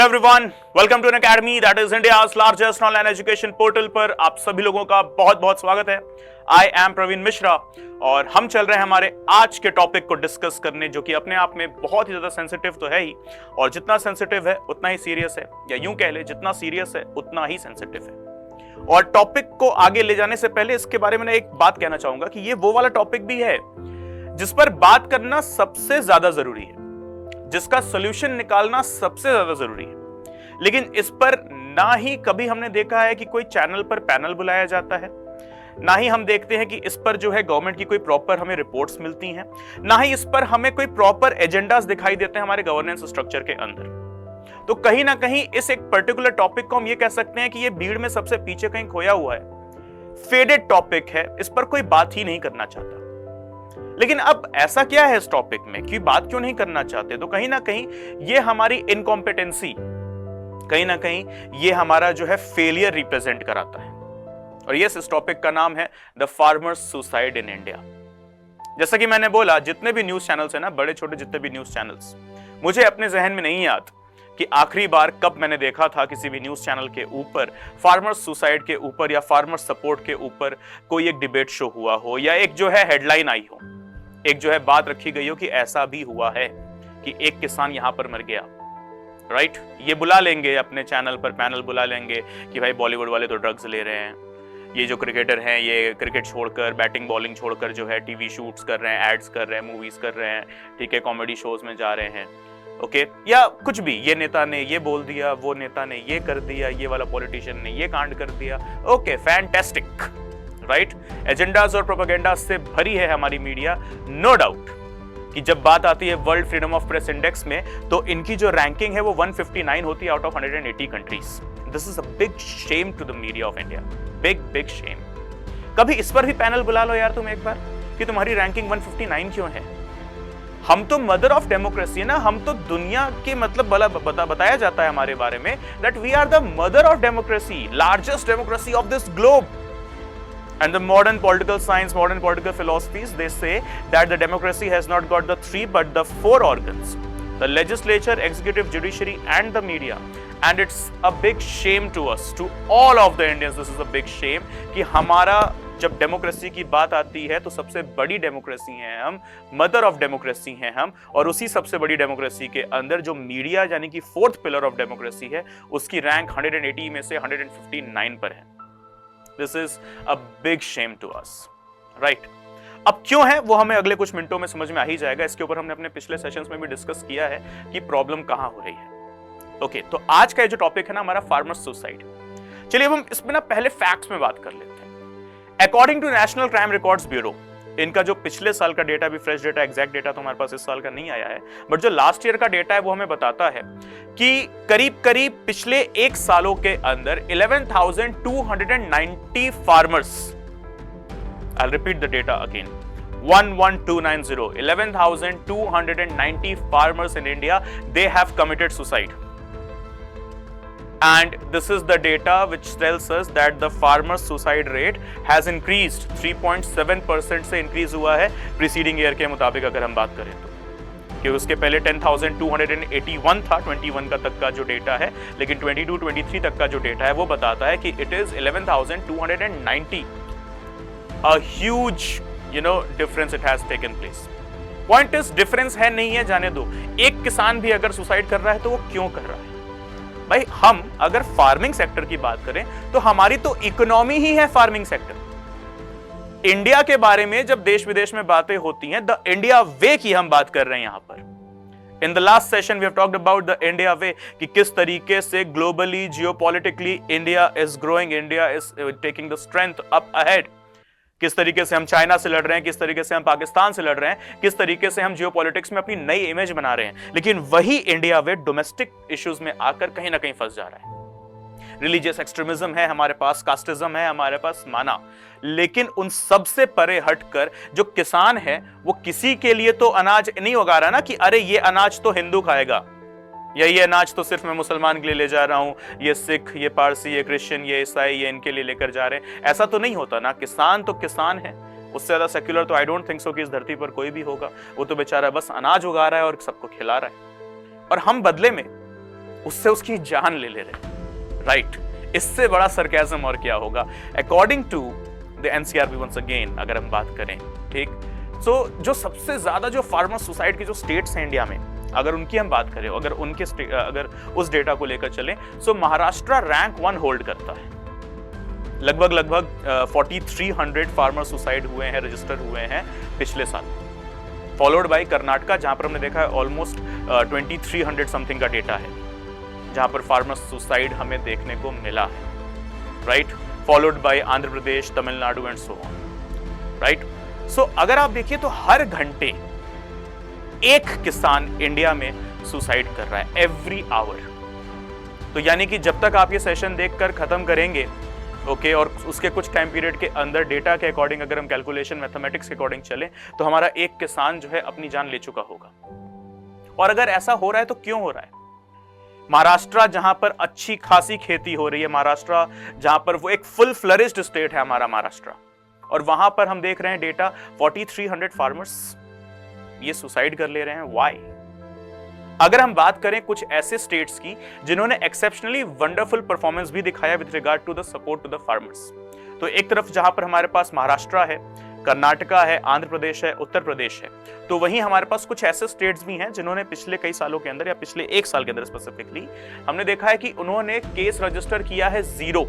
Hello everyone, welcome to Unacademy that is India's largest online education portal पर आप सभी लोगों का बहुत बहुत स्वागत है। आई एम प्रवीण मिश्रा और हम चल रहे हैं हमारे आज के टॉपिक को डिस्कस करने, जो कि अपने आप में बहुत ही ज्यादा सेंसिटिव तो है ही, और जितना सेंसिटिव है उतना ही सीरियस है, या यूं कह ले जितना सीरियस है उतना ही सेंसिटिव है। और टॉपिक को आगे ले जाने से पहले इसके बारे में एक बात कहना चाहूंगा कि ये वो वाला टॉपिक भी है जिस पर बात करना सबसे ज्यादा जरूरी है, जिसका सॉल्यूशन निकालना सबसे ज्यादा जरूरी है, लेकिन इस पर ना ही कभी हमने देखा है कि कोई चैनल पर पैनल बुलाया जाता है, ना ही हम देखते हैं कि इस पर जो है गवर्नमेंट की कोई प्रॉपर हमें रिपोर्ट्स मिलती हैं, ना ही इस पर हमें कोई प्रॉपर एजेंडास दिखाई देते हैं हमारे गवर्नेंस स्ट्रक्चर के अंदर। तो कहीं ना कहीं इस एक पर्टिकुलर टॉपिक को हम ये कह सकते हैं कि ये भीड़ में सबसे पीछे कहीं खोया हुआ है, फेडेड टॉपिक है, इस पर कोई बात ही नहीं करना चाहता। लेकिन अब ऐसा क्या है इस टॉपिक में कि बात क्यों नहीं करना चाहते? तो कहीं ना कहीं ये हमारी इनकॉम्पिटेंसी, कहीं ना कहीं ये हमारा जो है फेलियर रिप्रेजेंट कराता है। और यस, इस टॉपिक का नाम है the farmers suicide in India. जैसा कि मैंने बोला, जितने भी न्यूज चैनल्स है ना, बड़े छोटे जितने भी न्यूज चैनल्स, मुझे अपने जहन में नहीं याद कि आखिरी बार कब मैंने देखा था किसी भी न्यूज चैनल के ऊपर फार्मर्स सुसाइड के ऊपर या फार्मर्स सपोर्ट के ऊपर कोई एक डिबेट शो हुआ हो, या एक जो है हेडलाइन आई हो, एक जो है बात रखी गई हो कि ऐसा भी हुआ है कि एक किसान यहां पर मर गया। राइट, ये बुला लेंगे अपने चैनल पर, पैनल बुला लेंगे कि भाई बॉलीवुड वाले तो ड्रग्स ले रहे हैं, ये जो क्रिकेटर हैं ये क्रिकेट छोड़कर, बैटिंग बॉलिंग छोड़कर जो है टीवी शूट्स कर रहे हैं, एड्स कर रहे हैं, मूवीज कर रहे हैं, ठीक है, कॉमेडी शोज में जा रहे हैं, ओके, या कुछ भी, ये नेता ने ये बोल दिया, वो नेता ने ये कर दिया, ये वाला पॉलिटिशियन ने ये कांड कर दिया। Okay, fantastic, right. एजेंडास और प्रोपेगेंडा से भरी है हमारी मीडिया, नो डाउट कि जब बात आती है world freedom of press index में, तो इनकी जो रैंकिंग है वो 159 होती है out of 180 countries. This is a big shame to the media of India, big big shame. कभी इस पर भी पैनल बुला लो यार तुम एक बार, कि तुम्हारी रैंकिंग 159 क्यों है? हम तो मदर ऑफ डेमोक्रेसी है ना, हम तो दुनिया के मतलब बताया जाता है हमारे बारे में that we are the mother of democracy, largest democracy of this globe. And the modern political science, modern political philosophies, they say that the democracy has not got the 3 but the 4 organs: the legislature, executive, judiciary and the media. And it's a big shame to us, to all of the Indians, this is a big shame कि हमारा जब democracy की बात आती है तो सबसे बड़ी डेमोक्रेसी हैं हम, मदर ऑफ डेमोक्रेसी हैं हम, और उसी सबसे बड़ी डेमोक्रेसी के अंदर जो मीडिया यानी कि 4th पिलर ऑफ डेमोक्रेसी है, उसकी रैंक 180 में से 159 पर है। This is a big shame to us, right? अब क्यों है वो हमें अगले कुछ मिनटों में समझ में आ ही जाएगा। इसके ऊपर हमने अपने पिछले सेशंस में भी डिस्कस किया है कि प्रॉब्लम कहां हो रही है। ओके, तो आज का जो टॉपिक है ना हमारा, फार्मर्स सुसाइड। चलिए अब हम इसमें ना पहले फैक्ट्स में बात कर लेते हैं। According to national crime records bureau, इनका जो पिछले साल का डेटा, भी फ्रेश डेटा, एग्जैक्ट डेटा तो हमारे पास इस साल का नहीं आया है, बट जो लास्ट ईयर का डेटा है वो हमें बताता है कि करीब करीब पिछले 1 सालों के अंदर 11,290 farmers, I repeat the data again, 11290, 11,290 farmers in India, they have committed suicide. And this is the data which tells us that the farmer suicide rate has increased, 3.7% से increase हुआ है preceding year के मुताबिक अगर हम बात करें तो, कि उसके पहले 10,281 था 21 का तक का जो डेटा है, लेकिन 22-23 तक का जो डेटा है वो बताता है कि it is 11,290, a huge difference it has taken place. Point is, difference है नहीं है, जाने दो। एक किसान भी अगर सुसाइड कर रहा है तो वो क्यों कर रहा है? भाई, हम अगर फार्मिंग सेक्टर की बात करें तो हमारी तो इकोनॉमी ही है फार्मिंग सेक्टर। इंडिया के बारे में जब देश विदेश में बातें होती हैं, द इंडिया वे की हम बात कर रहे हैं यहां पर। In the last session we have talked about the India way, कि किस तरीके से globally, geopolitically India is growing, India is taking the strength up ahead. किस तरीके से हम चाइना से लड़ रहे हैं, किस तरीके से हम पाकिस्तान से लड़ रहे हैं, किस तरीके से हम जियोपॉलिटिक्स में अपनी नई इमेज बना रहे हैं। लेकिन वही इंडिया वे डोमेस्टिक इश्यूज में आकर कहीं ना कहीं फंस जा रहा है। रिलीजियस एक्सट्रीमिज्म है हमारे पास, कास्टिज्म है हमारे पास, माना, लेकिन उन सबसे परे हटकर जो किसान है वो किसी के लिए तो अनाज नहीं उगा रहा ना कि अरे ये अनाज तो हिंदू खाएगा, या ये अनाज तो सिर्फ मैं मुसलमान के लिए ले जा रहा हूं, ये सिख, ये पारसी, ये क्रिश्चियन, ये ईसाई, ये इनके लिए लेकर जा रहे हैं। ऐसा तो नहीं होता ना। किसान तो किसान है, उससे ज्यादा सेक्युलर तो आई डोंट थिंक सो कि इस धरती पर कोई भी होगा। वो तो बेचारा बस अनाज उगा रहा है और सबको खिला रहा है, और हम बदले में उससे उसकी जान ले रहे, राइट? इससे बड़ा सरकाज़म और क्या होगा? According to the NCRB once again अगर हम बात करें, ठीक, सो जो सबसे ज्यादा जो फार्मर सुसाइड के जो स्टेट्स हैं इंडिया में, अगर उनकी हम बात करें, अगर उस डेटा को लेकर चलें, सो महाराष्ट्र रैंक 1 होल्ड करता है। लगभग 4300 फार्मर सुसाइड हुए हैं, रजिस्टर हुए हैं पिछले साल, फॉलोड बाय कर्नाटका जहां पर हमने देखा है ऑलमोस्ट 2300 समथिंग का डेटा है जहां पर फार्मर सुसाइड हमें देखने को मिला है, right? Followed by Andhra Pradesh, Tamil Nadu and so on, right? So अगर आप देखिए तो हर घंटे एक किसान इंडिया में सुसाइड कर रहा है, एवरी आवर। तो यानी कि जब तक आप ये सेशन देखकर खत्म करेंगे, ओके, और उसके कुछ टाइम पीरियड के अंदर डेटा के अकॉर्डिंग अगर हम कैलकुलेशन मैथमेटिक्स के अकॉर्डिंग चले तो हमारा एक किसान जो है अपनी जान ले चुका होगा। और अगर ऐसा हो रहा है तो क्यों हो रहा है? महाराष्ट्र जहां पर अच्छी खासी खेती हो रही है, महाराष्ट्र जहां पर वो एक फुल फ्लरिश्ड स्टेट है हमारा महाराष्ट्र, और वहां पर हम देख रहे हैं डेटा 4300 फार्मर्स ये सुसाइड कर ले रहे हैं। व्हाई? अगर हम बात करें कुछ ऐसे स्टेट्स की जिन्होंने एक्सेप्शनली वंडरफुल परफॉर्मेंस भी दिखाया with regard to the support to the farmers, तो एक तरफ जहां पर हमारे पास महाराष्ट्र है, कर्नाटका है, आंध्र प्रदेश है, उत्तर प्रदेश है, तो वहीं हमारे पास कुछ ऐसे स्टेट्स भी हैं जिन्होंने पिछले कई सालों के अंदर या पिछले 1 साल के अंदर स्पेसिफिकली हमने देखा है कि उन्होंने केस रजिस्टर किया है 0,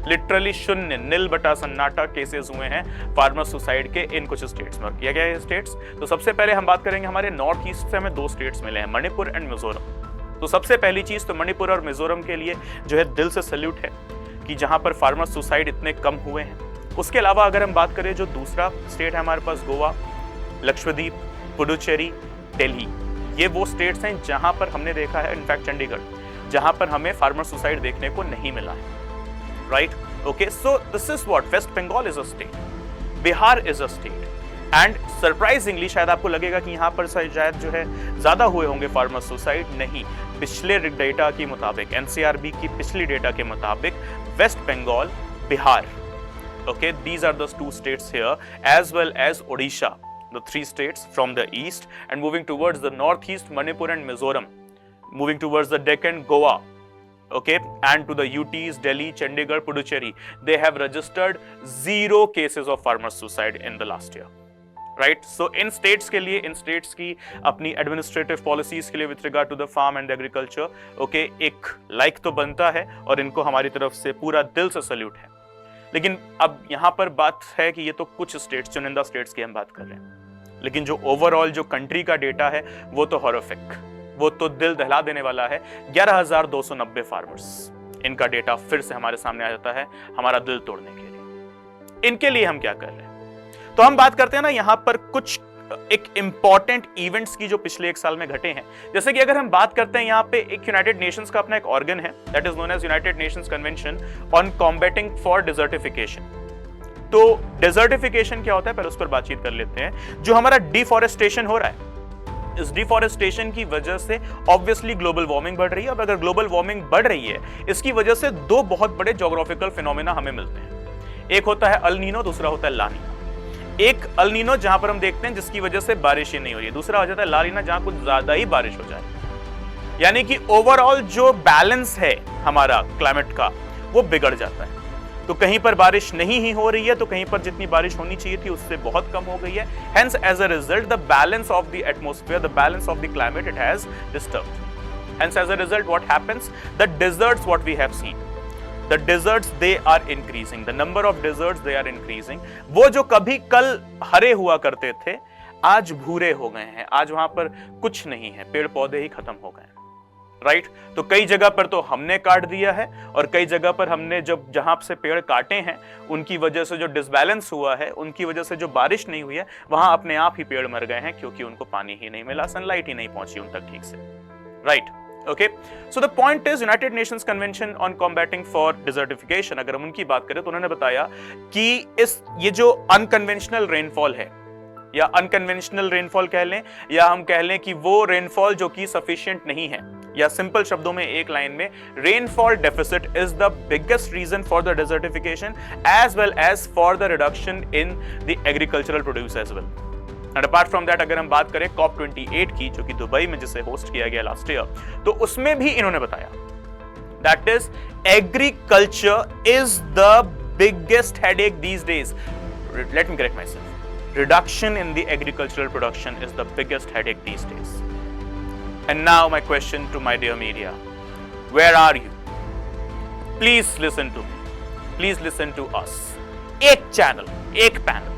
लिटरली शून्य, नील बटा सन्नाटा केसेस हुए हैं फार्मर सुसाइड के इन कुछ स्टेट्स में। और किया गया है स्टेट्स, तो सबसे पहले हम बात करेंगे हमारे नॉर्थ ईस्ट से हमें 2 स्टेट्स मिले हैं, मणिपुर एंड मिजोरम। तो सबसे पहली चीज तो मणिपुर और मिजोरम के लिए जो है दिल से सैल्यूट है कि जहां पर फार्मर सुसाइड इतने कम हुए हैं। उसके अलावा अगर हम बात करें जो दूसरा स्टेट है हमारे पास, गोवा, लक्षद्वीप, पुडुचेरी, दिल्ली, ये वो स्टेट्स हैं जहां पर हमने देखा है, इनफैक्ट चंडीगढ़, जहां पर हमें फार्मर सुसाइड देखने को नहीं मिला है, right? Okay, so this is what West Bengal is a state, Bihar is a state, and surprisingly शायद आपको लगेगा कि यहाँ पर शायद जो है ज्यादा हुए होंगे फार्मर सुसाइड, नहीं। पिछले डेटा के मुताबिक, एनसीआरबी की पिछली डेटा के मुताबिक, West Bengal, Bihar, okay, these are the 2 states here, as well as Odisha, the 3 states from the east, and moving towards the northeast, Manipur and Mizoram, moving towards the Deccan, Goa, okay, and to the UTs, Delhi, Chandigarh, Puducherry, they have registered 0 cases of farmer suicide in the last year, right? So in states के लिए, इन states की अपनी administrative policies के लिए with regard to the farm and agriculture, okay, एक like तो बनता है और इनको हमारी तरफ से पूरा दिल से सल्यूट है। लेकिन अब यहाँ पर बात है कि ये तो कुछ स्टेट्स, चुनिंदा स्टेट्स की हम बात कर रहे हैं, लेकिन जो ओवरऑल जो कंट्री का डेटा है वो तो हॉरिफिक, वो तो दिल दहला देने वाला है। 11,290 फार्मर्स, इनका डेटा फिर से हमारे सामने आ जाता है हमारा दिल तोड़ने के लिए। इनके लिए हम क्या कर रहे हैं? तो हम बात करते हैं ना यहाँ पर कुछ एक इंपॉर्टेंट इवेंट्स की जो पिछले 1 साल में घटे हैं। जैसे कि अगर हम बात करते हैं यहाँ पे एक यूनाइटेड नेशंस का अपना एक ऑर्गन है, that is known as United Nations convention on combating for desertification. तो डिजर्टिफिकेशन क्या होता है, पहले उस पर बातचीत कर लेते हैं। जो हमारा डिफॉरेस्टेशन हो रहा है, इस डिफॉरेस्टेशन की वजह से ऑब्वियसली ग्लोबल वार्मिंग बढ़ रही है। अब अगर ग्लोबल वार्मिंग बढ़ रही है, इसकी वजह से 2 बहुत बड़े ज्योग्राफिकल फिनोमेना हमें मिलते हैं। एक होता है अल नीनो, दूसरा होता है ला नीनो। एक अल नीनो जहां पर हम देखते हैं जिसकी वजह से बारिश ही नहीं हो रही है, दूसरा हो जाता है ला नीना जहां कुछ ज्यादा ही बारिश हो जाए। यानी कि ओवरऑल जो बैलेंस है हमारा क्लाइमेट का वो बिगड़ जाता है। तो कहीं पर बारिश नहीं ही हो रही है, तो कहीं पर जितनी बारिश होनी चाहिए थी उससे बहुत कम हो गई है। Hence, as a result, the balance of the atmosphere, the balance of the climate, it has disturbed. Hence, as a result, what happens? The deserts, what we have seen, the deserts, they are increasing. The number of deserts, they are increasing. वो जो कभी कल हरे हुआ करते थे, आज भूरे हो गए हैं। आज वहां पर कुछ नहीं है, पेड़ पौधे ही खत्म हो गए, राइट? तो कई जगह पर तो हमने काट दिया है, और कई जगह पर हमने जहां से पेड़ काटे हैं उनकी वजह से जो डिसबैलेंस हुआ है, उनकी वजह से जो बारिश नहीं हुई है, वहां अपने आप ही पेड़ मर गए हैं क्योंकि उनको पानी ही नहीं मिला, सनलाइट ही नहीं पहुंची उन तक ठीक से, right? Okay, so the point is United Nations convention on combating for desertification, अगर हम उनकी बात करें तो उन्होंने बताया कि ये जो अनकन्वेंशनल रेनफॉल है, या अनकन्वेंशनल रेनफॉल कह लें, या हम कह लें कि वो रेनफॉल जो कि सफिशिएंट नहीं है, या सिंपल शब्दों में एक लाइन में, rainfall deficit is the biggest reason for the desertification as well as for the reduction in the agricultural produce as well. And apart from that अगर हम बात करें COP28 की, जो कि दुबई में जिसे होस्ट किया गया लास्ट ईयर, तो उसमें भी इन्होंने बताया that is agriculture is the biggest headache these days. Let me correct my self. Reduction in the agricultural production is the biggest headache these days. And now my question to my dear media, where are you? Please listen to me, please listen to us. एक channel, एक panel,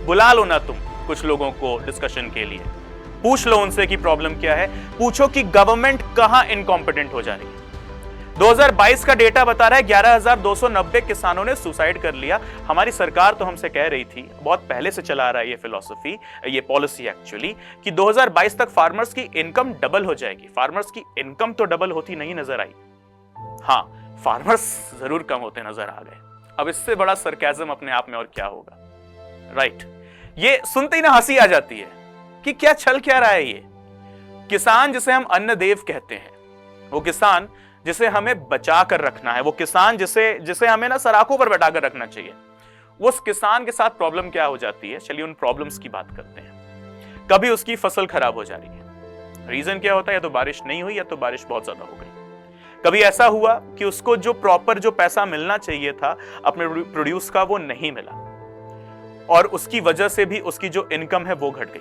बुला लो ना तुम कुछ लोगों को discussion के लिए, पूछ लो उनसे कि प्रॉब्लम क्या है, पूछो कि गवर्नमेंट कहां इनकॉम्पिटेंट हो जा रही है. 2022 का डेटा बता रहा है 11,290 किसानों ने सुसाइड कर लिया. हमारी सरकार तो हमसे कह रही थी, बहुत पहले से चला आ रहा है ये फिलॉसफी, ये पॉलिसी एक्चुअली, कि 2022 तक फार्मर्स की इनकम डबल हो जाएगी. फार्मर्स की इनकम तो डबल होती नहीं नजर आई. हाँ, फार्मर्स जरूर कम होते नजर आ गए. अब इससे बड़ा सरकाज़म अपने आप में और क्या होगा, राइट? ये सुनते ही ना हंसी आ जाती है कि क्या चल क्या रहा है ये. किसान जिसे हम अन्न देव कहते हैं, वो किसान जिसे हमें बचा कर रखना है, वो किसान जिसे हमें ना सराखों पर बैठा कर रखना चाहिए, उस किसान के साथ प्रॉब्लम क्या हो जाती है. चलिए उन प्रॉब्लम्स की बात करते हैं. कभी उसकी फसल खराब हो जा रही है, रीजन क्या होता है? या तो बारिश नहीं हुई या तो बारिश बहुत ज्यादा हो गई. कभी ऐसा हुआ कि उसको जो प्रॉपर जो पैसा मिलना चाहिए था अपने प्रोड्यूस का, वो नहीं मिला, और उसकी वजह से भी उसकी जो इनकम है वो घट गई.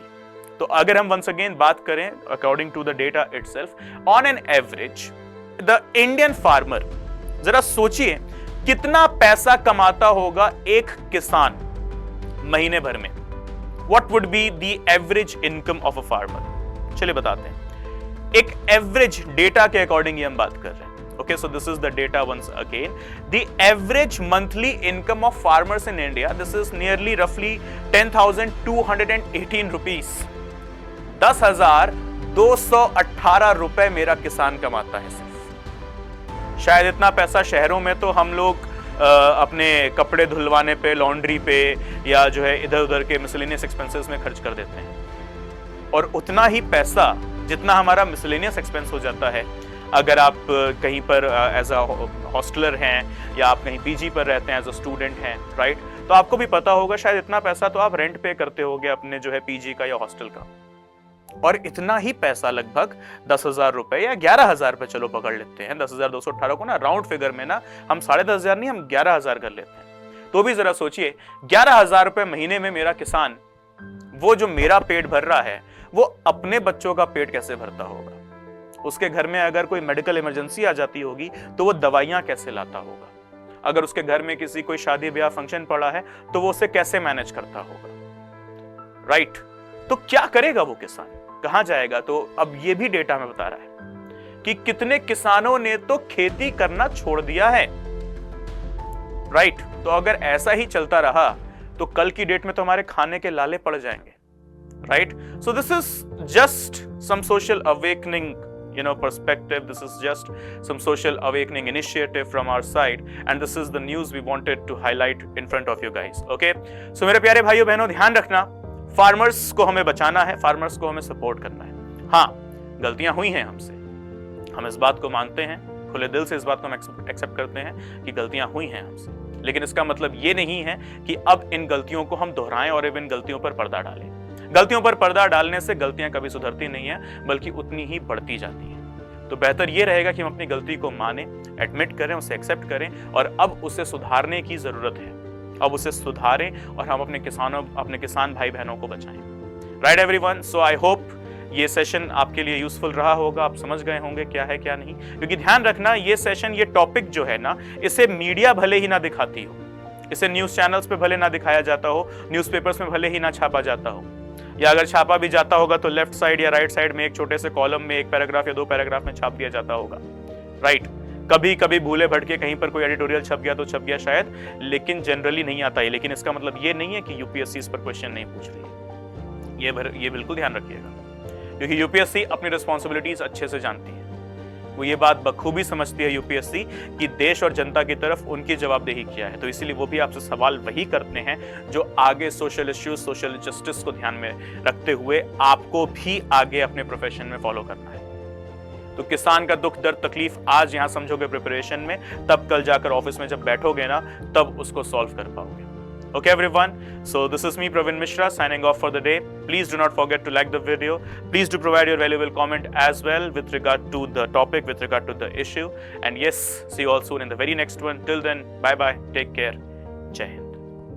तो अगर हम वंस अगेन बात करें according to the data itself, on an average the Indian farmer, जरा सोचिए कितना पैसा कमाता होगा एक किसान महीने भर में. What would be the average income of a farmer? चलिए बताते हैं. एक एवरेज डेटा के अकॉर्डिंग ही हम बात कर रहे हैं. Okay, so this is the data once again. The average monthly income of farmers in India, this is nearly roughly 10,218 rupees. 10,218 रुपए मेरा किसान कमाता है सिर्फ. शायद इतना पैसा शहरों में तो हम लोग अपने कपड़े धुलवाने पे, लॉन्ड्री पे, या जो है इधर उधर के मिसलेनियस एक्सपेंसेस में खर्च कर देते हैं. और उतना ही पैसा जितना हमारा मिसलेनियस एक्सपेंस हो जाता है अगर आप कहीं पर एज अ हॉस्टलर हैं या आप कहीं पीजी पर रहते हैं एज अ स्टूडेंट हैं, राइट? तो आपको भी पता होगा शायद इतना पैसा तो आप रेंट पे करते होगे अपने जो है पीजी का या हॉस्टल का. और इतना ही पैसा लगभग 10,000 रुपए या 11,000 रुपए चलो पकड़ लेते हैं. 10,218 को ना राउंड फिगर में ना हम 10,500 नहीं, हम 11,000 कर लेते हैं. तो भी जरा सोचिए 11,000 रुपए महीने में मेरा किसान, वो जो मेरा पेट भर रहा है, वो अपने बच्चों का पेट कैसे भरता होगा? उसके घर में अगर कोई मेडिकल इमरजेंसी आ जाती होगी तो वो दवाइयां कैसे लाता होगा? अगर उसके घर में किसी कोई शादी ब्याह फंक्शन पड़ा है तो वो उसे कैसे मैनेज करता होगा, राइट? तो क्या करेगा वो किसान, कहां जाएगा? तो अब ये भी डेटा में बता रहा है कि कितने किसानों ने तो खेती करना छोड़ दिया है, राइट? तो अगर ऐसा ही चलता रहा तो कल की डेट में तो हमारे खाने के लाले पड़ जाएंगे, right? So this is just some social awakening perspective. This is just some social awakening initiative from our side, and this is the news we wanted to highlight in front of you guys. Okay, so मेरे प्यारे भाइयों बहनों, ध्यान रखना, farmers को हमें बचाना है, फार्मर्स को हमें सपोर्ट करना है. हाँ, गलतियां हुई हैं हमसे, हम इस बात को मानते हैं, खुले दिल से इस बात को हम एक्सेप्ट करते हैं कि गलतियां हुई हैं हमसे, लेकिन इसका मतलब ये नहीं है कि अब इन गलतियों को हम दोहराएं और अब इन गलतियों पर पर्दा डालें. गलतियों पर पर्दा डालने से गलतियां कभी सुधरती नहीं है, बल्कि उतनी ही बढ़ती जाती हैं. तो बेहतर यह रहेगा कि हम अपनी गलती को माने, एडमिट करें, उसे एक्सेप्ट करें, और अब उसे सुधारने की जरूरत है. अब उसे सुधारें और हम अपने किसान भाई बहनों को बचाएं. Right everyone, so I hope ये सेशन आपके लिए यूजफुल रहा होगा. आप समझ गए होंगे क्या है क्या नहीं, क्योंकि ध्यान रखना, ये सेशन, ये टॉपिक जो है ना, इसे मीडिया भले ही ना दिखाती हो, इसे न्यूज चैनल्स पे भले ना दिखाया जाता हो, न्यूज़पेपर्स में भले ही ना छापा जाता हो, या अगर छापा भी जाता होगा तो लेफ्ट साइड या राइट साइड में एक छोटे से कॉलम में एक पैराग्राफ या 2 पैराग्राफ में छाप दिया जाता होगा, राइट? कभी कभी भूले भटके कहीं पर कोई एडिटोरियल छप गया तो छप गया शायद, लेकिन जनरली नहीं आता है. लेकिन इसका मतलब ये नहीं है कि यूपीएससी इस पर क्वेश्चन नहीं पूछ रही है. ये बिल्कुल ध्यान रखिएगा, क्योंकि यूपीएससी अपनी रिस्पॉन्सिबिलिटीज अच्छे से जानती है. वो ये बात बखूबी समझती है यूपीएससी कि देश और जनता की तरफ उनकी जवाबदेही क्या है. तो इसीलिए वो भी आपसे सवाल वही करते हैं जो आगे सोशल इश्यूज, सोशल जस्टिस को ध्यान में रखते हुए आपको भी आगे अपने प्रोफेशन में फॉलो करना है. तो किसान का दुख दर्द तकलीफ आज यहां समझोगे प्रिपरेशन में, तब कल जाकर ऑफिस में जब बैठोगे ना, तब उसको सॉल्व कर पाओगे. Okay, everyone. So this is me, Praveen Mishra, signing off for the day. Please do not forget to like the video. Please do provide your valuable comment as well with regard to the topic, with regard to the issue. And yes, see you all soon in the very next one. Till then, bye bye. Take care. Jai Hind.